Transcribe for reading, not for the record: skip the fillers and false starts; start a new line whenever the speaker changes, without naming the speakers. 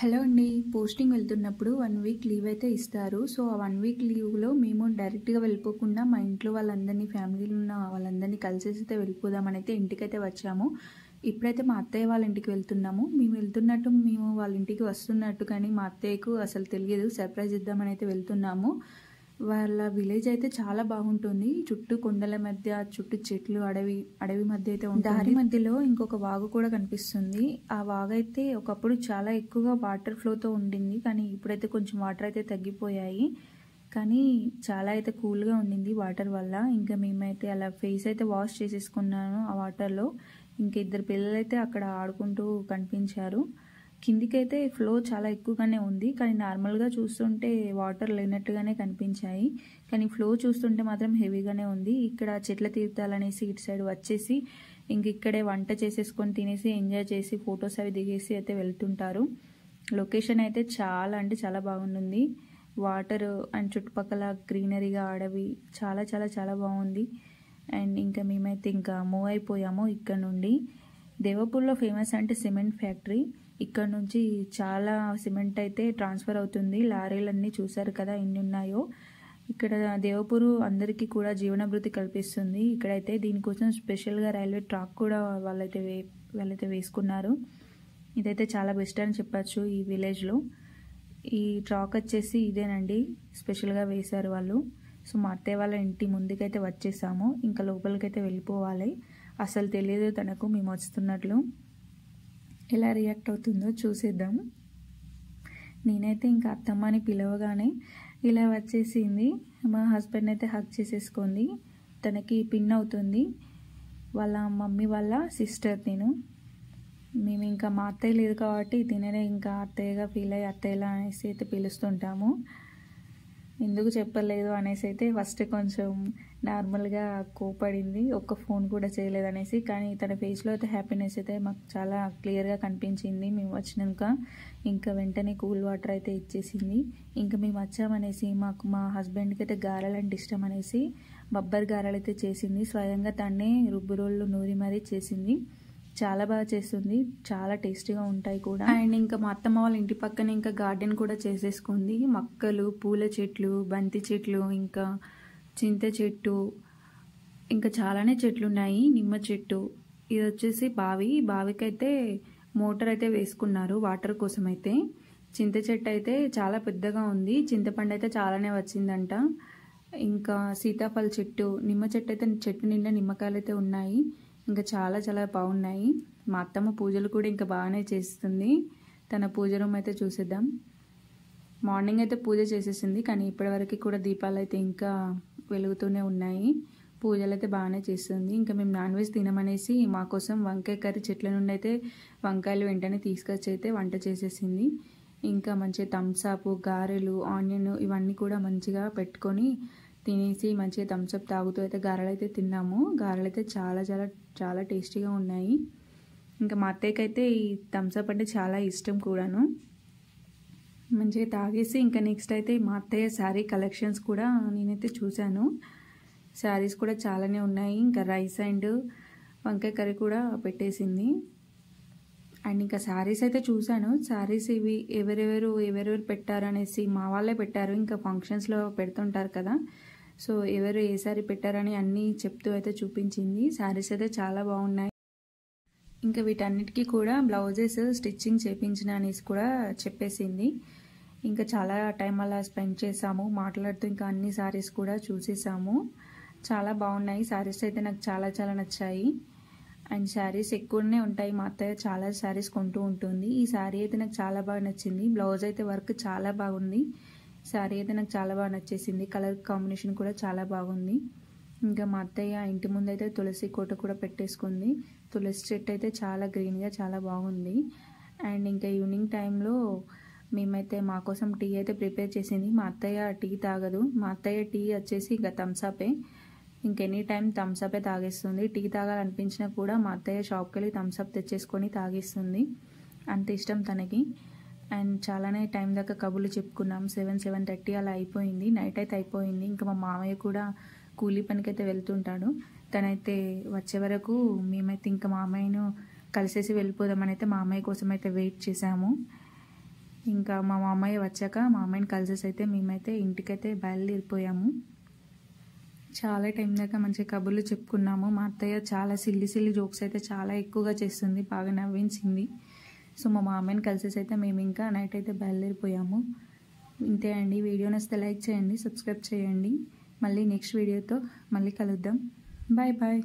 Hello అండి. Posting వెళ్తున్నప్పుడు 1 week leave అయితే ఇస్తారు. సో, ఆ 1 వీక్ లీవ్‌లో మేము డైరెక్ట్‌గా వెళ్ళిపోకుండా మా ఇంట్లో వాళ్ళందరినీ, ఫ్యామిలీలో ఉన్న వాళ్ళందరినీ కలిసేసి అయితే వెళ్ళిపోదామనైతే ఇంటికైతే వచ్చాము. ఇప్పుడైతే మా అత్తయ్య వాళ్ళ ఇంటికి వెళ్తున్నాము. మేము వాళ్ళ ఇంటికి వస్తున్నట్టు కానీ మా అత్తయ్యకు అసలు తెలియదు. సర్ప్రైజ్ ఇద్దామని అయితే వెళ్తున్నాము. వాళ్ళ విలేజ్ అయితే చాలా బాగుంటుంది. చుట్టూ కొండల మధ్య, చుట్టూ చెట్లు, అడవి మధ్య అయితే ఉంటుంది. దారి మధ్యలో ఇంకొక వాగు కూడా కనిపిస్తుంది. ఆ వాగు అయితే ఒకప్పుడు చాలా ఎక్కువగా వాటర్ ఫ్లోతో ఉండింది. కానీ ఇప్పుడైతే కొంచెం వాటర్ అయితే తగ్గిపోయాయి. కానీ చాలా అయితే కూల్గా ఉండింది వాటర్ వల్ల. ఇంకా మేమైతే అలా ఫేస్ అయితే వాష్ చేసేసుకున్నాను ఆ వాటర్లో. ఇంకా ఇద్దరు పిల్లలైతే అక్కడ ఆడుకుంటూ కనిపించారు. కిందికైతే ఫ్లో చాలా ఎక్కువగానే ఉంది. కానీ నార్మల్గా చూస్తుంటే వాటర్ లేనట్టుగానే కనిపించాయి. కానీ ఫ్లో చూస్తుంటే మాత్రం హెవీగానే ఉంది. ఇక్కడ చెట్ల తీర్థాలనేసి ఇటు సైడ్ వచ్చేసి ఇంక ఇక్కడే వంట చేసేసుకొని తినేసి ఎంజాయ్ చేసి ఫొటోస్ అవి దిగేసి అయితే వెళ్తుంటారు. లొకేషన్ అయితే చాలా అంటే చాలా బాగుంటుంది. వాటర్ అండ్ చుట్టుపక్కల గ్రీనరీగా అడవి చాలా చాలా చాలా బాగుంది. అండ్ ఇంకా మేమైతే ఇంకా మూవ్ అయిపోయాము ఇక్కడ నుండి. దేవపూర్లో ఫేమస్ అంటే సిమెంట్ ఫ్యాక్టరీ. ఇక్కడ నుంచి చాలా సిమెంట్ అయితే ట్రాన్స్ఫర్ అవుతుంది. లారీలన్నీ చూసారు కదా ఎన్ని ఉన్నాయో. ఇక్కడ దేవపూరు అందరికీ కూడా జీవనభృతి కల్పిస్తుంది. ఇక్కడైతే దీనికోసం స్పెషల్గా రైల్వే ట్రాక్ కూడా వాళ్ళైతే వేసుకున్నారు. ఇదైతే చాలా బెస్ట్ అని చెప్పచ్చు ఈ విలేజ్లో. ఈ ట్రాక్ వచ్చేసి ఇదేనండి, స్పెషల్గా వేశారు వాళ్ళు. సో మా అత్తయ్య వాళ్ళ ఇంటి ముందుకైతే వచ్చేసాము. ఇంకా లోపలికైతే వెళ్ళిపోవాలి. అసలు తెలియదు తనకు మేము వస్తున్నట్లు. ఎలా రియాక్ట్ అవుతుందో చూసేద్దాం. నేనైతే ఇంకా అత్తమ్మని పిలవగానే ఇలా వచ్చేసింది. మా హస్బెండ్ అయితే హగ్ చేసేసుకుంది. తనకి పిన్ అవుతుంది. వాళ్ళ మమ్మీ వాళ్ళ సిస్టర్ మేము ఇంకా మా అత్తయ్య లేదు కాబట్టి తిననే ఇంకా అత్తయ్యగా ఫీల్ అయ్యి అత్తయ్యలా అనేసి అయితే పిలుస్తుంటాము. ఎందుకు చెప్పలేదు అనేసి అయితే ఫస్ట్ కొంచెం నార్మల్గా కోపడింది. ఒక్క ఫోన్ కూడా చేయలేదనేసి. కానీ తన ఫేస్లో అయితే హ్యాపీనెస్ అయితే మాకు చాలా క్లియర్గా కనిపించింది. మేము వచ్చినాక ఇంకా వెంటనే కూల్ వాటర్ అయితే ఇచ్చేసింది. ఇంకా మేము వచ్చామనేసి మా హస్బెండ్కి అయితే గారెలు అంటే ఇష్టం అనేసి బొబ్బరి గారెలు అయితే చేసింది. స్వయంగా తనే రుబ్బు రోళ్ళు నూరి మరీ చేసింది. చాలా బాగా చేస్తుంది. చాలా టేస్టీగా ఉంటాయి కూడా. అండ్ ఇంకా మా అత్తమ్మ వాళ్ళ ఇంటి పక్కన ఇంకా గార్డెన్ కూడా చేసేసుకుంది. మొక్కలు, పూల చెట్లు, బంతి చెట్లు, ఇంకా చింత చెట్టు, ఇంకా చాలానే చెట్లు ఉన్నాయి. నిమ్మ చెట్టు. ఇది వచ్చేసి బావికైతే మోటార్ అయితే వేసుకున్నారు వాటర్ కోసం అయితే. చింత చెట్టు అయితే చాలా పెద్దగా ఉంది. చింతపండు అయితే చాలానే వచ్చిందంట. ఇంకా సీతాఫల చెట్టు, నిమ్మ చెట్టు అయితే చెట్టు నిండా నిమ్మకాయలు అయితే ఉన్నాయి. ఇంకా చాలా చాలా బాగున్నాయి. మా అత్తమ్మ పూజలు కూడా ఇంకా బాగానే చేస్తుంది. తన పూజ రూమ్ అయితే చూసేద్దాం. మార్నింగ్ అయితే పూజ చేసేసింది. కానీ ఇప్పటివరకు కూడా దీపాలు అయితే ఇంకా వెలుగుతూనే ఉన్నాయి. పూజలు అయితే బాగానే చేస్తుంది. ఇంకా మేము నాన్ వెజ్ తినమనేసి మా కోసం వంకాయ కర్రీ చెట్ల నుండి అయితే వంకాయలు వెంటనే తీసుకొచ్చి అయితే వంట చేసేసింది. ఇంకా మంచిగా థమ్స్అప్, గారెలు, ఆనియన్ ఇవన్నీ కూడా మంచిగా పెట్టుకొని తినేసి మంచిగా థమ్స్అప్ తాగుతూ అయితే గారెలు అయితే తిన్నాము. గారెలు అయితే చాలా చాలా చాలా టేస్టీగా ఉన్నాయి. ఇంకా మా అత్తయ్యకి అయితే ఈ థమ్స్అప్ అంటే చాలా ఇష్టం కూడాను. మంచిగా తాగేసి ఇంకా నెక్స్ట్ అయితే మా అత్తయ్య శారీ కలెక్షన్స్ కూడా నేనైతే చూశాను. శారీస్ కూడా చాలానే ఉన్నాయి. ఇంకా రైస్ అండ్ వంకాయ కర్రీ కూడా పెట్టేసింది. అండ్ ఇంకా శారీస్ అయితే చూశాను. శారీస్ ఇవి ఎవరెవరు పెట్టారనేసి మా వాళ్ళే పెట్టారు. ఇంకా ఫంక్షన్స్లో పెడుతుంటారు కదా, సో ఎవరు ఏ శారీ పెట్టారని అన్నీ చెప్తూ అయితే చూపించింది. శారీస్ అయితే చాలా బాగున్నాయి. ఇంకా వీటన్నిటికీ కూడా బ్లౌజెస్ స్టిచ్చింగ్ చేయించిన అనేసి కూడా చెప్పేసింది. ఇంకా చాలా టైం అలా స్పెండ్ చేసాము మాట్లాడుతూ. ఇంకా అన్ని శారీస్ కూడా చూసేసాము. చాలా బాగున్నాయి శారీస్ అయితే. నాకు చాలా చాలా నచ్చాయి. అండ్ శారీస్ ఎక్కువనే ఉంటాయి. మా అత్తయ్య చాలా శారీస్ కొంటూ ఉంటుంది. ఈ శారీ అయితే నాకు చాలా బాగా నచ్చింది. బ్లౌజ్ అయితే వర్క్ చాలా బాగుంది. శారీ అయితే నాకు చాలా బాగా నచ్చేసింది. కలర్ కాంబినేషన్ కూడా చాలా బాగుంది. ఇంకా మా అత్తయ్య ఇంటి ముందు అయితే తులసి కోట కూడా పెట్టేసుకుంది. తులసి చెట్టు అయితే చాలా గ్రీన్గా చాలా బాగుంది. అండ్ ఇంకా ఈవినింగ్ టైంలో మేమైతే మా కోసం టీ అయితే ప్రిపేర్ చేసింది. మా అత్తయ్య టీ తాగదు. మా అత్తయ్య టీ వచ్చేసి ఇంకా థమ్స్అపే. ఇంకెనీ టైం థమ్స్అపే తాగేస్తుంది. టీ తాగాలనిపించినా కూడా మా అత్తయ్య షాప్కి వెళ్ళి థమ్స్అప్ తెచ్చేసుకొని తాగేస్తుంది. అంత ఇష్టం తనకి. అండ్ చాలానే టైం దాకా కబుర్లు చెప్పుకున్నాం. 7-7:30 అలా అయిపోయింది. నైట్ అయితే అయిపోయింది. ఇంకా మా మామయ్య కూడా కూలీ పనికైతే వెళ్తుంటాడు. తనైతే వచ్చే వరకు మేమైతే ఇంకా మామయ్యను కలిసేసి వెళ్ళిపోదామని అయితే మామయ్య కోసం అయితే వెయిట్ చేసాము. ఇంకా మా మామయ్య వచ్చాక మా అమ్మాయిని కలిసేసి అయితే మేమైతే ఇంటికైతే బయలుదేరిపోయాము. చాలా టైం దాకా మంచిగా కబుర్లు చెప్పుకున్నాము. మా అత్తయ్య చాలా సిల్లి జోక్స్ అయితే చాలా ఎక్కువగా చేస్తుంది, బాగా నవ్వించింది. సో మా మామయ్యని కలిసేసి అయితే మేము ఇంకా నైట్ అయితే బయలుదేరిపోయాము. ఇంతే అండి. వీడియో నచ్చితే లైక్ చేయండి, సబ్స్క్రైబ్ చేయండి. మళ్ళీ నెక్స్ట్ వీడియోతో మళ్ళీ కలుద్దాం. Bye bye.